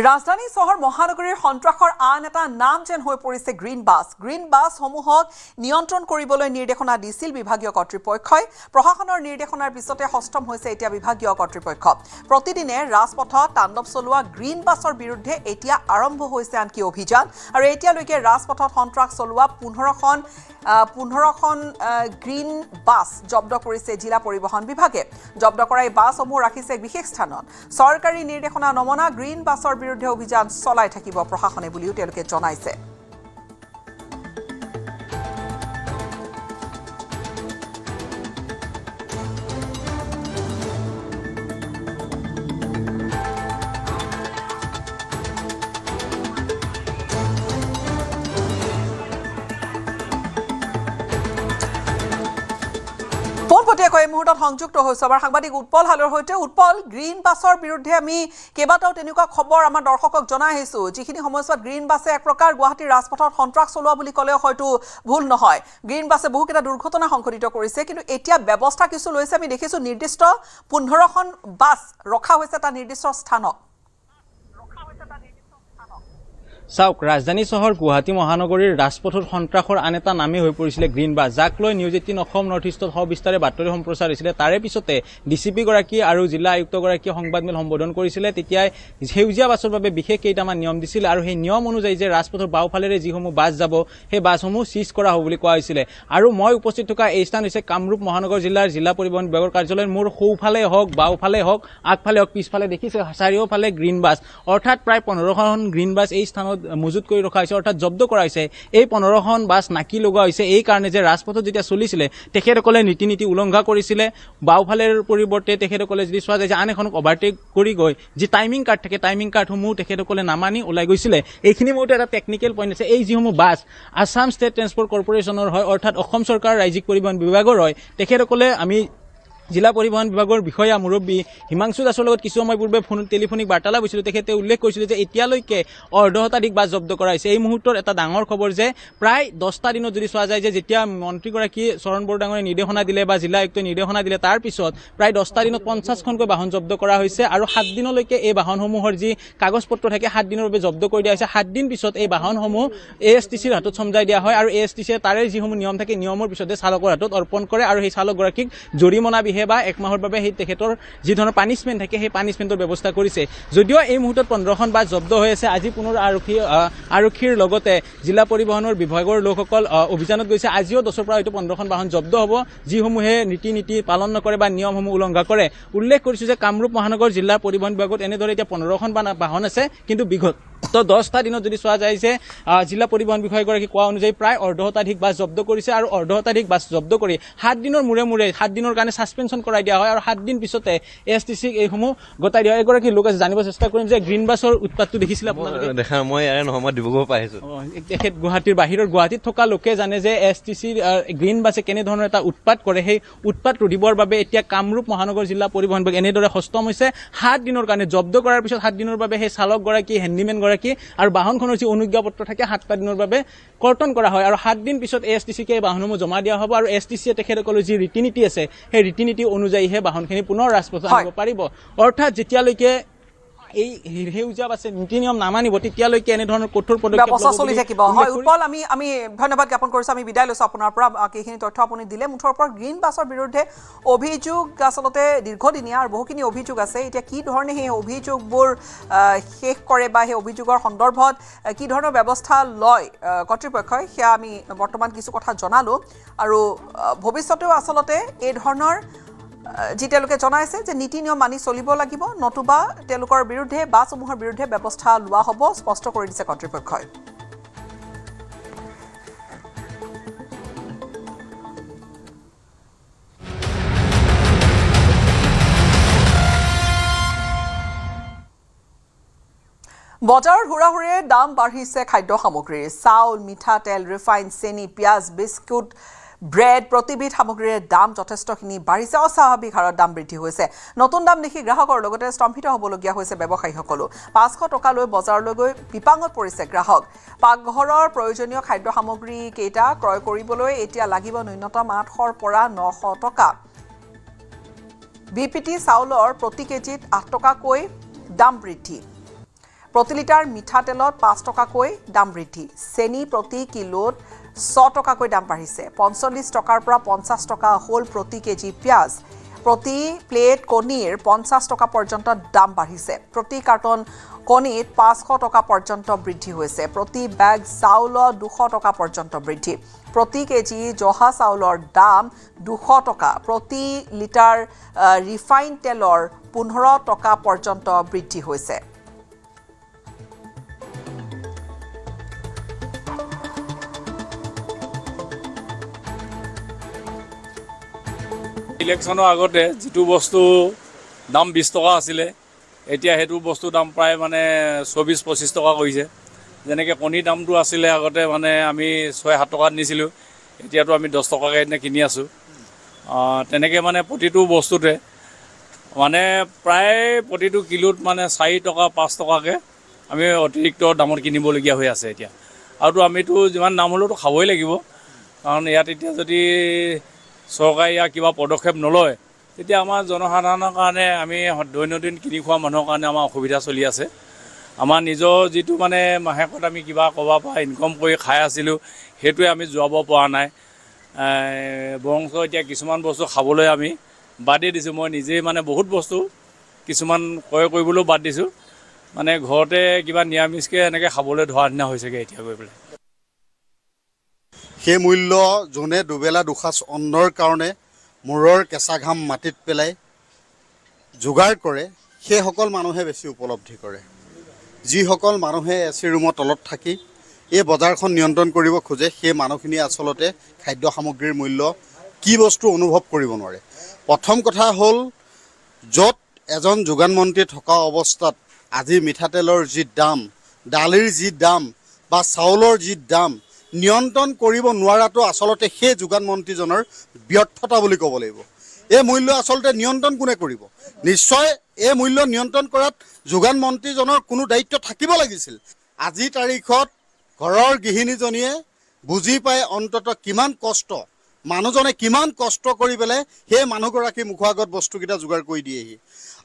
ৰাজধানী চহৰ মহানগৰীৰ সন্ত্ৰাসৰ আন এটা নাম যেন হৈ পৰিছে গ্ৰীণ বাছ। গ্ৰীণ বাছসমূহক নিয়ন্ত্ৰণ কৰিবলৈ নিৰ্দেশনা দিছিল বিভাগীয় কৰ্তৃপক্ষই। প্ৰশাসনৰ নিৰ্দেশনাৰ পিছতে হস্তম হৈছে এতিয়া বিভাগীয় কৰ্তৃপক্ষ। প্ৰতিদিনে ৰাজপথত তাণ্ডৱ চলোৱা গ্ৰীণ বাছৰ বিৰুদ্ধে এতিয়া আৰম্ভ হৈছে আনকি অভিযান। আৰু এতিয়ালৈকে ৰাজপথত সন্ত্ৰাস চলোৱা 15খন গ্ৰীণ বাছ জব্দ কৰিছে জিলা পৰিবহণ বিভাগে। জব্দ কৰা এই বাছসমূহ ৰাখিছে বিশেষ স্থানত। চৰকাৰী নিৰ্দেশনা নমনা গ্ৰীণ বাছৰ বিৰুদ্ধে অভিযান চলাই থাকিব প্ৰশাসনে বুলিও তেওঁলোকে জনাইছে। পোনপটীয়াকৈ এই মুহূৰ্তত সংযুক্ত হৈছে আমাৰ সাংবাদিক উৎপল হালৰ সৈতে। উৎপল, গ্ৰীণ বাছৰ বিৰুদ্ধে আমি কেইবাটাও তেনেকুৱা খবৰ আমাৰ দৰ্শকক জনাই আহিছোঁ, যিখিনি সময়ছোৱাত গ্ৰীণ বাছে এক প্ৰকাৰ গুৱাহাটীৰ ৰাজপথত সন্ত্ৰাস চলোৱা বুলি ক'লেও হয়তো ভুল নহয়। গ্ৰীণ বাছে বহুকেইটা দুৰ্ঘটনা সংঘটিত কৰিছে, কিন্তু এতিয়া ব্যৱস্থা কিছু লৈছে। আমি দেখিছোঁ নিৰ্দিষ্ট 15খন বাছ ৰখা হৈছে এটা নিৰ্দিষ্ট স্থানত। চাওক, ৰাজধানী চহৰ গুৱাহাটী মহানগৰীৰ ৰাজপথৰ সন্ত্ৰাসৰ আন এটা নামেই হৈ পৰিছিলে গ্ৰীণ বাছ, যাক লৈ নিউজ 18 অসম নৰ্থ ইষ্টত সবিস্তাৰে বাতৰি সম্প্ৰচাৰ হৈছিলে। তাৰে পিছতে ডিচিপিগৰাকী আৰু জিলা আয়ুক্তগৰাকীয়ে সংবাদমেল সম্বোধন কৰিছিলে। তেতিয়াই সেউজীয়া বাছৰ বাবে বিশেষ কেইটামান নিয়ম দিছিল আৰু সেই নিয়ম অনুযায়ী যে ৰাজপথৰ বাওঁফালেৰে যিসমূহ বাছ যাব সেই বাছসমূহ চিজ কৰা হ'ব বুলি কোৱা হৈছিলে। আৰু মই উপস্থিত থকা এই স্থান হৈছে কামৰূপ মহানগৰ জিলাৰ জিলা পৰিবহণ বিভাগৰ কাৰ্যালয়। মোৰ সোঁফালে হওক, বাওঁফালে হওক, আগফালে হওক, পিছফালে দেখিছে চাৰিওফালে গ্ৰীণ বাছ, অৰ্থাৎ প্ৰায় 15খন গ্ৰীণ বাছ এই স্থানত মজুত কৰি ৰখা হৈছে, অৰ্থাৎ জব্দ কৰা হৈছে। এই 15খন বাছ নাকি লগোৱা হৈছে এই কাৰণে যে ৰাজপথত যেতিয়া চলিছিলে তেখেতসকলে নীতি উলংঘা কৰিছিলে। বাওঁফালেৰ পৰিৱৰ্তে তেখেতসকলে যদি চোৱা যায় যে আন এখনক অভাৰটেক কৰি গৈ যি টাইমিং কাৰ্ড থাকে, টাইমিং কাৰ্ডসমূহ তেখেতসকলে নামানি ওলাই গৈছিলে। এইখিনি মোৰতো এটা টেকনিকেল পইণ্ট আছে। এই যিসমূহ বাছ আছাম ষ্টেট ট্ৰেন্সপৰ্ট কৰ্পৰেশ্যনৰ হয়, অৰ্থাৎ অসম চৰকাৰৰ ৰাজ্যিক পৰিবহণ বিভাগৰ হয়, তেখেতসকলে আমি জিলা পৰিবহণ বিভাগৰ বিষয়া মুৰব্বী হিমাংশু দাসৰ লগত কিছু সময় পূৰ্বে টেলিফোনিক বাৰ্তালাপ হৈছিল। তেখেতে উল্লেখ কৰিছিল যে এতিয়ালৈকে অৰ্ধশতাধিক বাছ জব্দ কৰা হৈছে। এই মুহূৰ্তত এটা ডাঙৰ খবৰ যে প্ৰায় 10টা দিনত যদি চোৱা যায় যে যেতিয়া মন্ত্ৰীগৰাকী চৰণ বৰডাঙৰে নিৰ্দেশনা দিলে বা জিলা আয়ুক্তই নিৰ্দেশনা দিলে, তাৰ পিছত প্ৰায় 10টা দিনত 50খনকৈ বাহন জব্দ কৰা হৈছে। আৰু 7 দিনলৈকে এই বাহনসমূহৰ যি কাগজ পত্ৰ থাকে 7 দিনৰ বাবে জব্দ কৰি দিয়া হৈছে। 7 দিন পিছত এই বাহনসমূহ ASTCৰ হাতত চমজাই দিয়া হয় আৰু ASTCয়ে তাৰে যিসমূহ নিয়ম থাকে নিয়মৰ পিছতে চালকৰ হাতত অৰ্পণ কৰে আৰু সেই চালকগৰাকীক জৰিমনা বা 1 মাহৰ বাবে সেই তেখেতৰ যি ধৰণৰ পানিছমেণ্ট থাকে সেই পানিছমেণ্টৰ ব্যৱস্থা কৰিছে। যদিও এই মুহূৰ্তত 15খন বাছ জব্দ হৈ আছে, আজি পুনৰ আৰক্ষীৰ লগতে জিলা পৰিবহণৰ বিভাগৰ লোকসকল অভিযানত গৈছে। আজিও 10ৰ পৰা হয়তো 15খন বাহন জব্দ হ'ব, যিসমূহে নীতি পালন নকৰে বা নিয়মসমূহ উলংঘা কৰে। উল্লেখ কৰিছোঁ যে কামৰূপ মহানগৰ জিলা পৰিবহণ বিভাগত এনেদৰে এতিয়া 15খন বাহন আছে, কিন্তু বিগত 10টা দিনত যদি চোৱা যায় যে জিলা পৰিবহণ বিষয়াগৰাকী কোৱা অনুযায়ী প্ৰায় অৰ্ধশতাধিক বাছ জব্দ কৰিছে আৰু অৰ্ধশতাধিক বাছ জব্দ কৰি 7 দিনৰ মূৰে 7 দিনৰ কাৰণে ছাছপেনশ্যন কৰাই দিয়া হয় আৰু 7 দিন পিছতে ASTCক এইসমূহ গতাই দিয়া হয়। এগৰাকী লোক আছে, জানিব চেষ্টা কৰিম যে গ্ৰীণ বাছৰ উৎপাতটো দেখিছিলে আপোনালোকে? দেখা মই ইয়াৰে নহয়, মই ডিব্ৰুগড় পৰা আহিছোঁ। তেখেত গুৱাহাটীৰ বাহিৰৰ, গুৱাহাটীত থকা লোকে জানে যে ASTCৰ গ্ৰীণ বাছে কেনেধৰণৰ এটা উৎপাত কৰে। সেই উৎপাত ৰোধিবৰ বাবে এতিয়া কামৰূপ মহানগৰ জিলা পৰিবহণ বিভাগ এনেদৰে হস্তম হৈছে। 7 দিনৰ কাৰণে জব্দ কৰাৰ পিছত 7 দিনৰ বাবে সেই চালকগৰাকী, হেণ্ডিমেন আৰু বাহনখনৰ যি অনুজ্ঞাপত্ৰ থাকে 7টা দিনৰ বাবে কৰ্তন কৰা হয় আৰু 7 দিন পিছত ASTCকে এই বাহনসমূহ জমা দিয়া হ'ব আৰু ASTCয়ে তেখেতসকলৰ যি ৰীতি নীতি আছে সেই ৰীতি নীতি অনুযায়ীহে বাহনখিনি পুনৰ ৰাজপথত আনিব পাৰিব। অৰ্থাৎ যেতিয়ালৈকে এই সেউজীয়া বাছে নীতি নিয়ম নামানিব তেতিয়ালৈকে এনেধৰণৰ কঠোৰ ব্যৱস্থা চলি থাকিব। হয় উৎপল, আমি ধন্যবাদ জ্ঞাপন কৰিছোঁ। আমি বিদায় লৈছোঁ আপোনাৰ পৰা। এইখিনি তথ্য আপুনি দিলে। মুঠৰ ওপৰত গ্ৰীণ বাছৰ বিৰুদ্ধে অভিযোগ আচলতে দীৰ্ঘদিনীয়া আৰু বহুখিনি অভিযোগ আছে। এতিয়া কি ধৰণে সেই অভিযোগবোৰ শেষ কৰে বা সেই অভিযোগৰ সন্দৰ্ভত কি ধৰণৰ ব্যৱস্থা লয় কৰ্তৃপক্ষই, সেয়া আমি বৰ্তমান কিছু কথা জনালোঁ। আৰু ভৱিষ্যতেও আচলতে এই ধৰণৰ যি তেওঁলোকে জনাইছে যে নীতি নিয়ম মানি চলিব লাগিব, নতুবা তেওঁলোকৰ বিৰুদ্ধে বাছসমূহৰ বিৰুদ্ধে ব্যৱস্থা লোৱা হ'ব, স্পষ্ট কৰি দিছে কৰ্তৃপক্ষই। বজাৰৰ হুৰাহুৰে দাম বাঢ়িছে খাদ্য সামগ্ৰীৰ। চাউল, মিঠাতেল, ৰিফাইন, চেনি, পিঁয়াজ, বিস্কুট, ব্ৰেড প্ৰতিবিধ সামগ্ৰীৰ দাম যথেষ্টখিনি বাঢ়িছে। অস্বাভাৱিক হাৰত দাম বৃদ্ধি হৈছে। নতুন দাম দেখি গ্ৰাহকৰ লগতে স্তম্ভিত হ'বলগীয়া হৈছে ব্যৱসায়ীসকলো। 500 টকা লৈ বজাৰলৈ গৈ বিপাঙত পৰিছে গ্ৰাহক। পাকঘৰৰ প্ৰয়োজনীয় খাদ্য সামগ্ৰী কেইটা ক্ৰয় কৰিবলৈ এতিয়া লাগিব ন্যূনতম 800ৰ পৰা 900 টকা। বিপিটি চাউলৰ প্ৰতি কেজিত 8 টকাকৈ দাম বৃদ্ধি। প্ৰতি লিটাৰ মিঠাতেলত 5 টকাকৈ দাম বৃদ্ধি চেনি প্ৰতি কিলোত 6 টকাকৈ দাম বাঢ়িছে 45 টকাৰ পৰা 50 টকা হ'ল প্ৰতি কেজি পিঁয়াজ প্ৰতি প্লেট কণীৰ 50 টকা পৰ্যন্ত দাম বাঢ়িছে প্ৰতি কাৰ্টন কণীত 500 টকা পৰ্যন্ত বৃদ্ধি হৈছে প্ৰতি বেগ চাউলত 200 টকা পৰ্যন্ত বৃদ্ধি প্ৰতি কেজি জহা চাউলৰ দাম 200 টকা প্ৰতি লিটাৰ ৰিফাইন তেলৰ 15 টকা পৰ্যন্ত বৃদ্ধি হৈছে ইলেকশ্যনৰ আগতে যিটো বস্তু দাম 20 টকা আছিলে এতিয়া সেইটো বস্তু দাম প্ৰায় মানে 24-25 টকা কৰিছে যেনেকৈ কণীৰ দামটো আছিলে আগতে মানে আমি 6-7 টকাত নিছিলোঁ এতিয়াতো আমি 10 টকাকৈ কিনি আছোঁ তেনেকৈ মানে প্ৰতিটো বস্তুতে মানে প্ৰায় প্ৰতিটো কিলোত মানে 4 টকা 5 টকাকৈ আমি অতিৰিক্ত দামত কিনিবলগীয়া হৈ আছে এতিয়া আৰুতো আমিতো যিমান দাম হ'লেওতো খাবই লাগিব কাৰণ ইয়াত এতিয়া যদি চৰকাৰে ইয়াৰ কিবা পদক্ষেপ নলয় তেতিয়া আমাৰ জনসাধাৰণৰ কাৰণে আমি দৈনন্দিন কিনি খোৱা মানুহৰ কাৰণে আমাৰ অসুবিধা চলি আছে আমাৰ নিজৰ যিটো মানে মাহেকত আমি কিবা ক'ৰবাৰ পৰা ইনকম কৰি খাই আছিলোঁ সেইটোৱে আমি যোৱাব পৰা নাই বৰঞ্চ এতিয়া কিছুমান বস্তু খাবলৈ আমি বাদেই দিছোঁ মই নিজেই মানে বহুত বস্তু কিছুমান ক্ৰয় কৰিবলৈও বাদ দিছোঁ মানে ঘৰতে কিবা নিৰামিষকৈ এনেকৈ খাবলৈ ধৰা নিচিনা হৈছেগৈ এতিয়া গৈ পেলাই সেই মূল্য যোনে দুবেলা দুসাঁজ অন্নৰ কাৰণে মূৰৰ কেঁচা ঘাম মাটিত পেলাই যোগাৰ কৰে সেইসকল মানুহে বেছি উপলব্ধি কৰে যিসকল মানুহে এচি ৰুমৰ তলত থাকি এই বজাৰখন নিয়ন্ত্ৰণ কৰিব খোজে সেই মানুহখিনিয়ে আচলতে খাদ্য সামগ্ৰীৰ মূল্য কি বস্তু অনুভৱ কৰিব নোৱাৰে প্ৰথম কথা হ'ল য'ত এজন যোগান মন্ত্ৰী থকা অৱস্থাত আজি মিঠাতেলৰ যি দাম দালিৰ যি দাম বা চাউলৰ যি দাম নিয়ন্ত্ৰণ কৰিব নোৱাৰাটো আচলতে সেই যোগান মন্ত্ৰীজনৰ ব্যৰ্থতা বুলি ক'ব লাগিব এই মূল্য আচলতে নিয়ন্ত্ৰণ কোনে কৰিব নিশ্চয় এই মূল্য নিয়ন্ত্ৰণ কৰাত যোগান মন্ত্ৰীজনৰ কোনো দায়িত্ব থাকিব লাগিছিল আজিৰ তাৰিখত ঘৰৰ গৃহিণীজনীয়ে বুজি পায় অন্ততঃ কিমান কষ্ট মানুহজনে কিমান কষ্ট কৰি পেলাই সেই মানুহগৰাকী মুখৰ আগত বস্তুকেইটা যোগাৰ কৰি দিয়েহি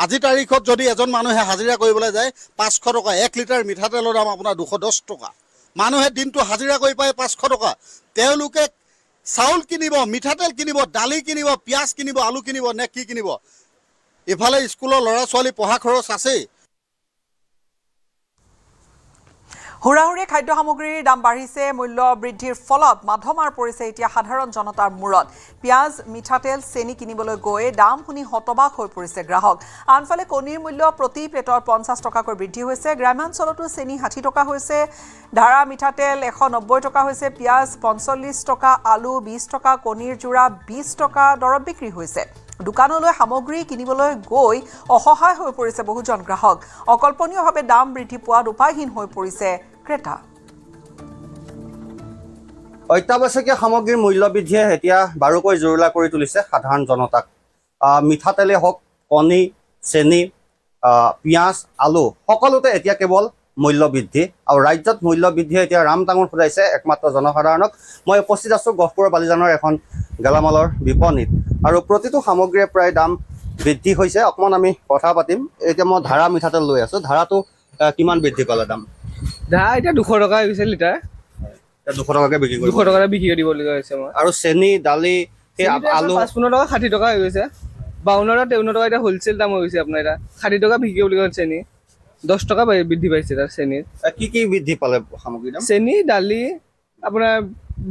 আজিৰ তাৰিখত যদি এজন মানুহে হাজিৰা কৰিবলৈ যায় 500 টকা 1 লিটাৰ মিঠাতেলৰ দাম আপোনাৰ 210 টকা মানুহে দিনটো হাজিৰা কৰি পায় 500 টকা তেওঁলোকে চাউল কিনিব মিঠাতেল কিনিব দালি কিনিব পিঁয়াজ কিনিব আলু কিনিব নে কি কিনিব ইফালে স্কুলৰ ল'ৰা ছোৱালী পঢ়া খৰচ আছেই হুৰাহুৰি খাদ্য সামগ্ৰীৰ দাম বাঢ়িছে মূল্য বৃদ্ধিৰ ফলত মাধমাৰ পৰিছে এতিয়া সাধাৰণ জনতাৰ মূৰত পিঁয়াজ মিঠাতেল চেনি কিনিবলৈ গৈ দাম শুনি হতবাক হৈ পৰিছে গ্ৰাহক আনফালে কণীৰ মূল্য প্ৰতি প্লেটত 50 টকাকৈ বৃদ্ধি হৈছে গ্ৰামাঞ্চলতো চেনি 60 টকা হৈছে ধাৰা মিঠাতেল 190 টকা হৈছে পিঁয়াজ 45 টকা আলু 20 টকা কণীৰ জোৰা 20 টকা দৰত বিক্ৰী হৈছে দোকানলৈ সামগ্ৰী কিনিবলৈ গৈ অসহায় হৈ পৰিছে বহুজন গ্ৰাহক অকল্পনীয়ভাৱে দাম বৃদ্ধি পোৱাত উপায়হীন হৈ পৰিছে ক্ৰেতা অত্যাৱশ্যকীয় সামগ্ৰীৰ মূল্য বৃদ্ধিয়ে এতিয়া বাৰুকৈ জুৰুলা কৰি তুলিছে সাধাৰণ জনতাক মিঠাতেলে হওক কণী চেনি পিঁয়াজ আলু সকলোতে এতিয়া কেৱল মূল্য বৃদ্ধি আৰু ৰাজ্যত মূল্য বৃদ্ধিয়ে এতিয়া ৰাম টাঙোন ফুটাইছে একমাত্ৰ জনসাধাৰণক মই উপস্থিত আছোঁ গহপুৰৰ বালিজানৰ এখন গেলামালৰ বিপণীত আৰু প্ৰতিটো সামগ্ৰীয়ে প্ৰায় দাম বৃদ্ধি হৈছে অকণমান আমি কথা পাতিম এতিয়া মই ধাৰা মিঠাতেল লৈ আছোঁ ধাৰাটো কিমান বৃদ্ধি পালে দাম ধাৰা এতিয়া 200 টকা হৈছে লিটাৰ 200 টকাকৈ বিক্ৰী কৰিব 200 টকা বিক্ৰী দিবলগীয়া হৈছে মই আৰু চেনি দালি সেই আলু 55 টকা 60 টকা হৈ গৈছে 52 টকা 53 টকা এতিয়া হোলচেল দাম হৈ গৈছে আপোনাৰ এটা 60 টকা বিক্ৰী কৰিবলগীয়া হৈছে চেনি 10 টকা বৃদ্ধি পাইছে তাৰ চেনিৰ কি বৃদ্ধি পালে সামগ্ৰীৰ দাম চেনি দালি আপোনাৰ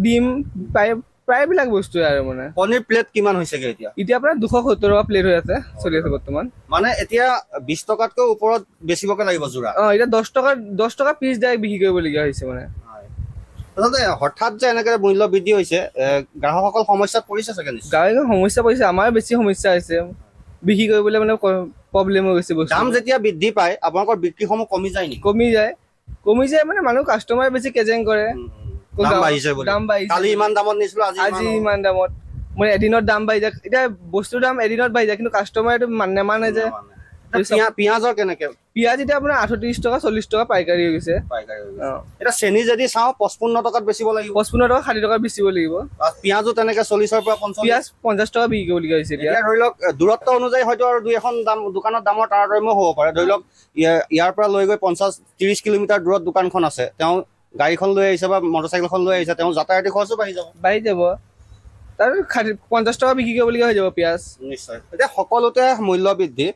ডিম প্ৰায়বিলাক বস্তু আৰু মানে কণীৰ প্লেট কিমান হৈছেগে এতিয়া আপোনাৰ 270 টকা প্লেট হৈ আছে চলি আছে বৰ্তমান মানে এতিয়া 20 টকাতকৈ ওপৰত বেছিবকে লাগিব জোৰা এতিয়া 10 টকা পিচ ডাইৰেক্ট বিক্ৰী কৰিবলগীয়া হৈছে মানে হঠাৎ যে এনেকে মূল্য বৃদ্ধি হৈছে গ্ৰাহকসকল সমস্যাত পৰিছে চাগে গাঁৱে সমস্যা পৰিছে আমাৰ বেছি সমস্যা হৈছে বিক্ৰী কৰিবলৈ মানে প্ৰব্লেম হৈ গৈছে বস্তু দাম যেতিয়া বৃদ্ধি পায় আপোনালোকৰ বিক্ৰীসমূহ কমি যায় নেকি কমি যায় মানে মানুহ কাষ্টমাৰ বেছি কেজেং কৰে দাম বাঢ়িছে কালি ইমান দামত নিছিলো আজি ইমান দামত মানে এদিনত দাম বাঢ়ি যায় এতিয়া বস্তুৰ দাম এদিনত বাঢ়ি যায় কিন্তু কাষ্টমাৰেটো নেমানে যে পিঁয়াজৰ কেনেকে পিঁয়াজ এতিয়া আপোনাৰ 38 টকা 40 টকা পাইকাৰী হৈ গৈছে। এতিয়া চেনি যদি চাওঁ 55 টকাত বেচিব লাগিব, 55 টকা 60 টকা বেচিব লাগিব। পিঁয়াজো তেনেকে 40ৰ পৰা 45। পিঁয়াজ 50 টকা বিক্ৰী কৰিবলগীয়া হৈছে এতিয়া। এতিয়া ধৰি লওক দূৰত্ব অনুযায়ী হয়তো আৰু দুই এখন দোকানৰ দামৰ তাৰতম্য হ'ব পাৰে। ধৰি লওক ইয়াৰ পৰা লৈ গৈ 50-30 কিলোমিটাৰ দূৰত দোকানখন আছে, তেওঁ গাড়ীখন লৈ আহিছে বা মটৰচাইকেলখন লৈ আহিছে, তেওঁ যাতায়াতী খৰচো বাঢ়ি যাব। তাৰ 50 টকা বিক্ৰী কৰিবলগীয়া হৈ যাব পিঁয়াজ। নিশ্চয়। এতিয়া সকলোতে মূল্য বৃদ্ধি।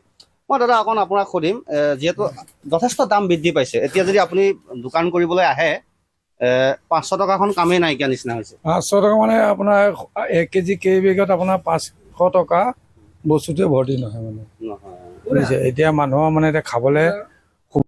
মই দাদা অকণ আপোনাক সুধিম, যিহেতু যথেষ্ট দাম বৃদ্ধি পাইছে, এতিয়া যদি আপুনি দোকান কৰিবলৈ আহে 500 টকাখন কামেই নাইকিয়া নিচিনা হৈছে। 500 টকা মানে আপোনাৰ 1 কেজি কেইবেগত আপোনাৰ 500 টকা বস্তুটোৱে ভৰ্তি নহয় মানে। বুজিছে, এতিয়া মানুহৰ মানে এতিয়া খাবলৈ